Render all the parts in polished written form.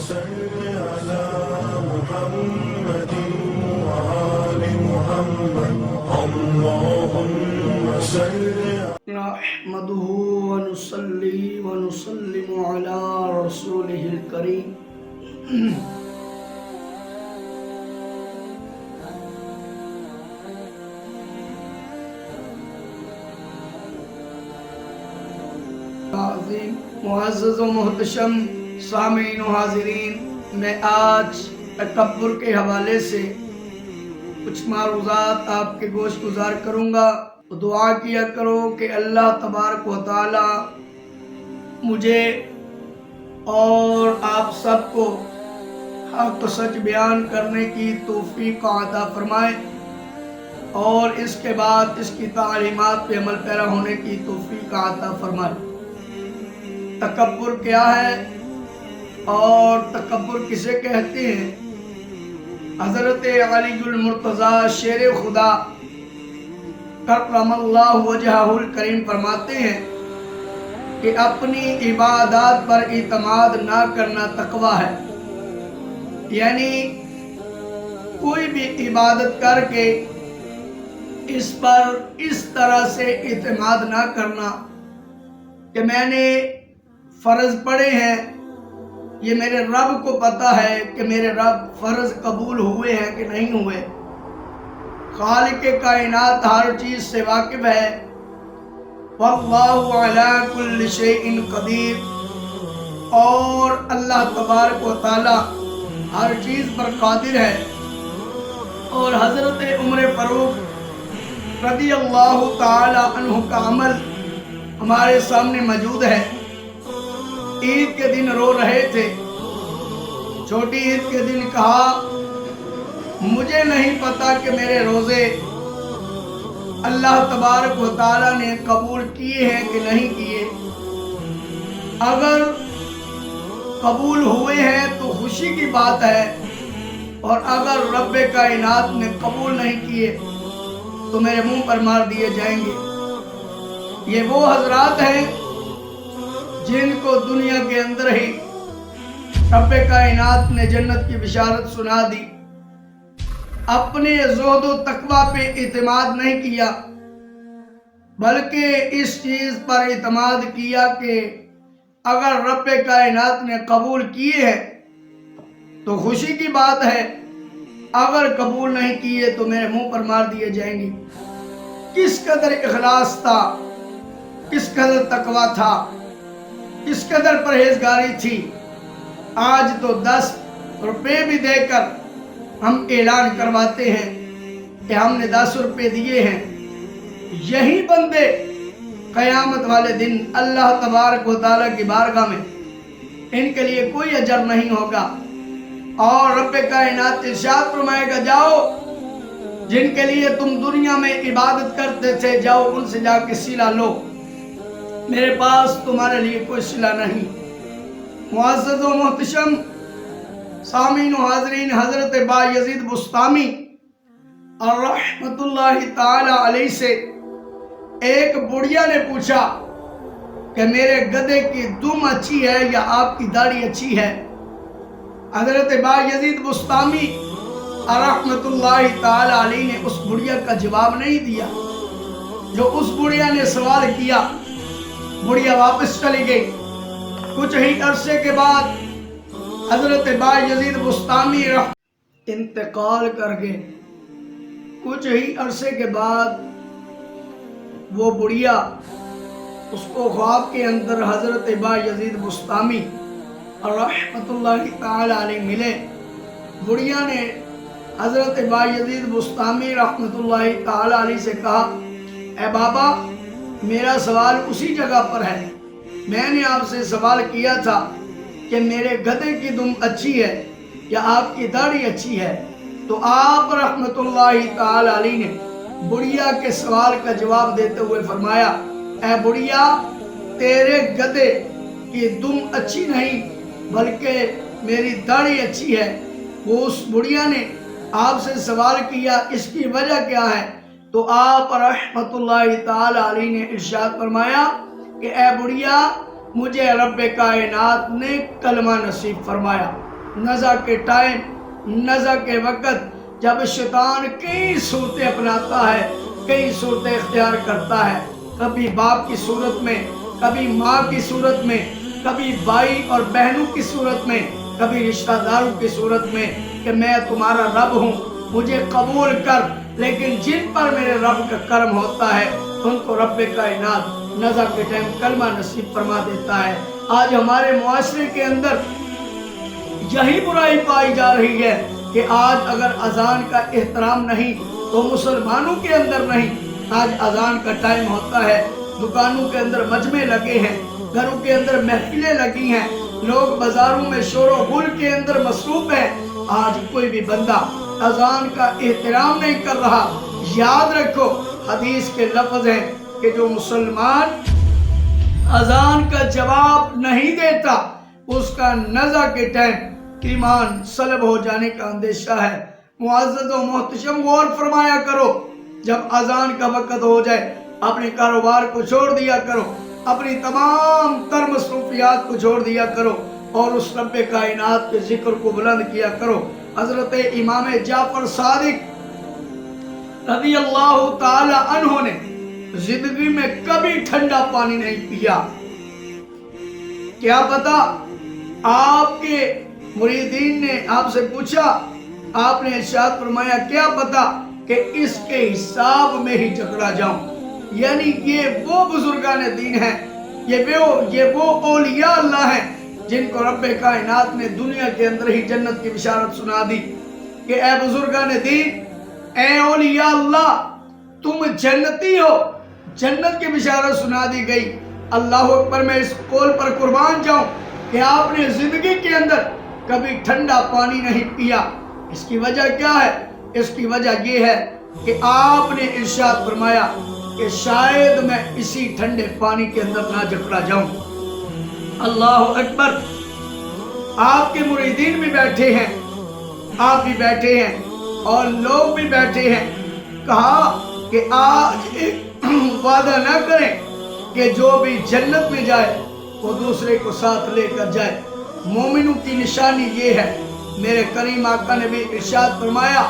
صل على محمد وآل محمد اللهم صل نحمده ونصلي ونسلم على رسوله الكريم معزز و محتشم سامعین و حاضرین، میں آج تکبر کے حوالے سے کچھ معروضات آپ کے گوش گزار کروں گا. دعا کیا کرو کہ اللہ تبارک و تعالی مجھے اور آپ سب کو حق و سچ بیان کرنے کی توفیق عطا فرمائے اور اس کے بعد اس کی تعلیمات پہ عمل پیرا ہونے کی توفیق عطا فرمائے. تکبر کیا ہے اور تکبر کسے کہتے ہیں؟ حضرت علی المرتضیٰ شیر خدا کرم اللہ وجہہ الکریم فرماتے ہیں کہ اپنی عبادات پر اعتماد نہ کرنا تقوی ہے. یعنی کوئی بھی عبادت کر کے اس پر اس طرح سے اعتماد نہ کرنا کہ میں نے فرض پڑھے ہیں، یہ میرے رب کو پتہ ہے کہ میرے رب فرض قبول ہوئے ہیں کہ نہیں ہوئے. خالق کائنات ہر چیز سے واقف ہے. واللہ علی کل شیء قدیر، اور اللہ تبارک و تعالی ہر چیز پر قادر ہے. اور حضرت عمر فاروق رضی اللہ تعالی عنہ کا عمل ہمارے سامنے موجود ہے. عید کے دن رو رہے تھے. چھوٹی عید کے دن کہا مجھے نہیں پتا کہ میرے روزے اللہ تبارک و تعالی نے قبول کیے ہیں کہ نہیں کیے. اگر قبول ہوئے ہیں تو خوشی کی بات ہے، اور اگر رب کائنات نے قبول نہیں کیے تو میرے منہ پر مار دیے جائیں گے. یہ وہ حضرات ہیں جن کو دنیا کے اندر ہی رب کائنات نے جنت کی بشارت سنا دی. اپنے زہد و تقوی پہ اعتماد نہیں کیا، بلکہ اس چیز پر اعتماد کیا کہ اگر رب کائنات نے قبول کیے ہیں تو خوشی کی بات ہے، اگر قبول نہیں کیے تو میرے منہ پر مار دیے جائیں گے. کس قدر اخلاص تھا، کس قدر تقوی تھا، کس قدر پرہیزگاری تھی. آج تو 10 روپے بھی دے کر ہم اعلان کرواتے ہیں کہ ہم نے 10 روپے دیے ہیں. یہی بندے قیامت والے دن اللہ تبارک و تعالیٰ کی بارگاہ میں ان کے لیے کوئی اجر نہیں ہوگا. اور رب کائنات ارشاد فرمائے گا جاؤ، جن کے لیے تم دنیا میں عبادت کرتے تھے جاؤ ان سے جا کے صلہ لو، میرے پاس تمہارے لیے کوئی صلہ نہیں. معزز و محتشم سامعین و حاضرین، حضرت بایزید بسطامی اور رحمت اللہ تعالی علیہ سے ایک بڑھیا نے پوچھا کہ میرے گدھے کی دم اچھی ہے یا آپ کی داڑھی اچھی ہے؟ حضرت بایزید بسطامی اور رحمت اللہ تعالی علیہ نے اس بڑھیا کا جواب نہیں دیا. جو اس بڑھیا نے سوال کیا، بڑھیا واپس چلی گئی. کچھ ہی عرصے کے بعد حضرت بایزید بسطامی انتقال کر گئے. کچھ ہی عرصے کے بعد وہ بڑھیا اس کو خواب کے اندر حضرت بایزید بسطامی اور رحمت اللہ تعالی علیہ ملے. بڑھیا نے حضرت بایزید بسطامی رحمت اللہ تعالی علیہ سے کہا اے بابا، میرا سوال اسی جگہ پر ہے. میں نے آپ سے سوال کیا تھا کہ میرے گدھے کی دم اچھی ہے یا آپ کی داڑھی اچھی ہے، تو آپ رحمت اللہ تعالی علیہ نے بڑھیا کے سوال کا جواب دیتے ہوئے فرمایا اے بڑھیا، تیرے گدھے کی دم اچھی نہیں بلکہ میری داڑھی اچھی ہے. وہ اس بڑھیا نے آپ سے سوال کیا اس کی وجہ کیا ہے، تو آپ رحمت اللہ تعالی علیہ نے ارشاد فرمایا کہ اے بڑھیا، مجھے رب کائنات نے کلمہ نصیب فرمایا. नज़ा के टाइम, नज़ा के वक़्त जब शैतान कई सूरतें अपनाता है, कई सूरतें इख्तियार करता है, कभी बाप की सूरत में, कभी माँ की सूरत में, कभी भाई और बहनों की सूरत में, कभी रिश्तेदारों की सूरत में कि मैं तुम्हारा रब हूँ, मुझे कबूल कर। लेकिन जिन पर मेरे रब का करम होता है उनको रब कायनात नज़ा के टाइम कलमा नसीब फरमा देता है। आज हमारे मुआशरे के अंदर यही बुराई पाई जा रही है कि आज अगर अजान का एहतराम नहीं तो मुसलमानों के अंदर नहीं। आज अजान का टाइम होता है, दुकानों के अंदर मजमे लगे हैं, घरों के अंदर महफिलें लगी हैं, लोग बाजारों में शोर गुल के अंदर मसरूफ है। आज कोई भी बंदा अजान का एहतराम नहीं कर रहा। याद रखो, हदीस के लफ्ज हैं कि जो मुसलमान अजान का जवाब नहीं देता उसका नज़ा के टाइम ईमान सलब हो जाने का अंदेशा है। मुअज़्ज़ज़ व मोहतरम, गौर फरमाया करो, जब अजान का वक़्त हो जाए अपने कारोबार को छोड़ दिया करो, अपनी तमाम तर मसरूफियात को छोड़ दिया करो और उस रब्बे कायनात के जिक्र को बुलंद किया करो। हजरत इमाम जाफर सादिक रज़ी अल्लाह ताला अन्हु ने जिंदगी में कभी ठंडा पानी नहीं पिया। क्या पता आपके मुरीदीन ने आपसे पूछा, आपने इरशाद फरमाया क्या पता कि इसके हिसाब में ही जकड़ा जाऊं। यानी ये वो बुजुर्गान दीन है, ये वो औलिया अल्लाह हैं जिनको रब्बे कायनात ने दुनिया के अंदर ही जन्नत की बिशारत सुना दी कि ए बुजुर्गान दीन, ए औलिया अल्लाह, तुम जन्नती हो, जन्नत की बिशारत सुना दी गई। अल्लाह अकबर, मैं इस कौल पर कुर्बान जाऊं कि आपने जिंदगी के अंदर कभी ठंडा पानी नहीं पिया। इसकी वजह क्या है? इसकी वजह यह है कि आपने इरशाद फरमाया कि शायद मैं इसी ठंडे पानी के अंदर ना जकड़ा जाऊं। अल्लाह अकबर, आपके मुरीदीन भी बैठे हैं, आप भी बैठे हैं और लोग भी बैठे हैं। कहा कि आज एक वादा ना करें कि जो भी जन्नत में जाए वो दूसरे को साथ लेकर जाए। मोमिनों की निशानी ये है। मेरे करीम आका ने भी इरशाद फरमाया,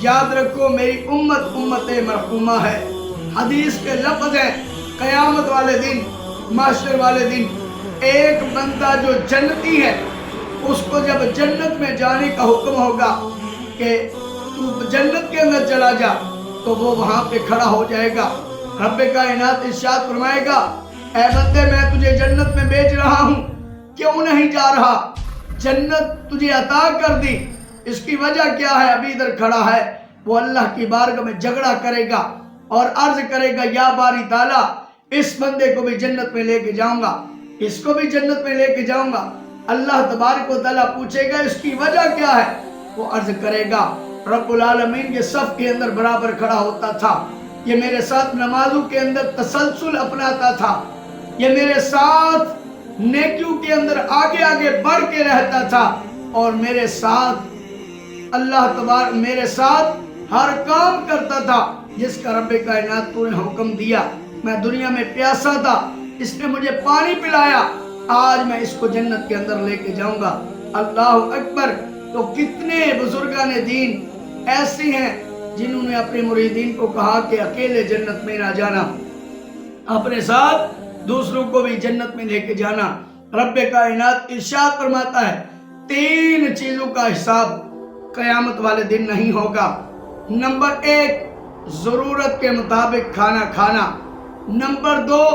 याद रखो मेरी उम्मत उम्मत मरहूमा है। हदीस के लफ्ज है, क़यामत वाले दिन, माशर वाले दिन, एक बंदा जो जन्नती है उसको जब जन्नत में जाने का हुक्म होगा कि तू जन्नत के अंदर चला जा, तो वो वहां पे खड़ा हो जाएगा। रब्बे कायनात इरशाद फरमाएगा, ऐ बंदे, मैं तुझे जन्नत में भेज रहा हूँ, क्यों नहीं जा रहा? जन्नत तुझे अता कर दी, इसकी वजह क्या है? अभी इधर खड़ा है। वो अल्लाह की बारगाह में झगड़ा करेगा और अर्ज करेगा, या बारी ताला, इस बंदे को भी जन्नत में लेके जाऊंगा, इसको भी जन्नत में लेके जाऊंगा। अल्लाह तबारक व तआला पूछेगा, इसकी वजह क्या है? वो अर्ज करेगा, रब्बुल आलमीन के सफ के अंदर बराबर खड़ा होता था, ये मेरे साथ नमाजों के अंदर तसलसल अपनाता था, ये मेरे साथ नेकियों के अंदर आगे आगे बढ़ के रहता था और मेरे साथ अल्लाह तबारक मेरे साथ हर काम करता था जिसका रब्बे कायनात तूने हुक्म दिया। मैं दुनिया में प्यासा था, इसने मुझे पानी पिलाया, आज मैं इसको जन्नत के अंदर लेके जाऊंगा। अल्लाह अकबर। तो कितने बुजुर्गान दीन ऐसे हैं जिन्होंने अपने मुरीदीन को कहा कि अकेले जन्नत में ना जाना, अपने साथ दूसरों को भी जन्नत में लेके जाना। रब्बे कायनात इरशाद फरमाता है, 3 चीजों का हिसाब कयामत वाले दिन नहीं होगा। नंबर 1, जरूरत के मुताबिक खाना खाना। नंबर 2,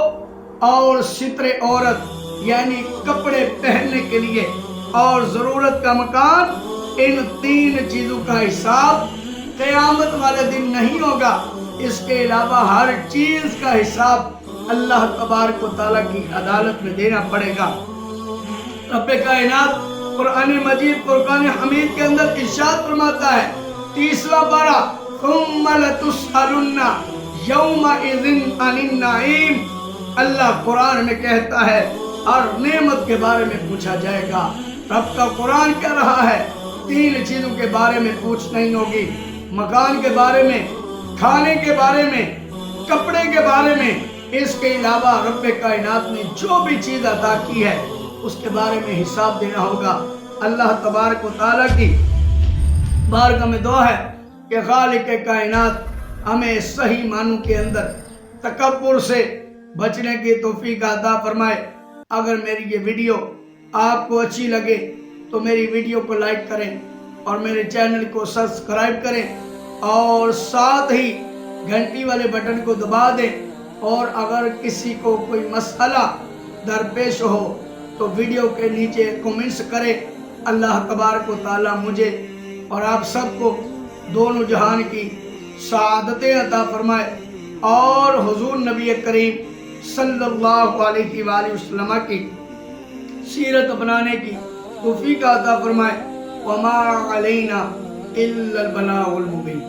और सितरे औरत यानी कपड़े पहनने के लिए और जरूरत का मकान। इन 3 चीजों का हिसाब कयामत वाले दिन नहीं होगा। इसके अलावा हर चीज का हिसाब अल्लाह तबारक व तआला की अदालत में देना पड़ेगा। रब्बे कायनात कुरान मजीद फुरकान हमीद के अंदर इरशाद फरमाता है, 30वां पारा, सुम्मा लतुसअलुन्ना यौमइज़िन अनिन नईम। अल्लाह कुरान में कहता है हर नेमत के बारे में पूछा जाएगा। रब का कुरान कह रहा है 3 चीजों के बारे में पूछ नहीं होगी, मकान के बारे में, खाने के बारे में, कपड़े के बारे में। इसके अलावा रब्बे कायनात ने जो भी चीज अता की है उसके बारे में हिसाब देना होगा। اللہ تبارک و تعالیٰ کی بارگاہ میں دعا ہے کہ خالق کائنات ہمیں صحیح معنوں کے اندر تکبر سے بچنے کی توفیق عطا فرمائے۔ اگر میری یہ ویڈیو آپ کو اچھی لگے تو میری ویڈیو کو لائک کریں اور میرے چینل کو سبسکرائب کریں اور ساتھ ہی گھنٹی والے بٹن کو دبا دیں، اور اگر کسی کو کوئی مسئلہ درپیش ہو تو ویڈیو کے نیچے کمنٹس کریں۔ اللہ تبارک و تعالیٰ مجھے اور آپ سب کو دونوں جہان کی سعادتیں عطا فرمائے اور حضور نبی کریم صلی اللہ علیہ وآلہ وسلم کی سیرت اپنانے کی توفیق عطا فرمائے۔ وما علینا الا البلاغ المبین۔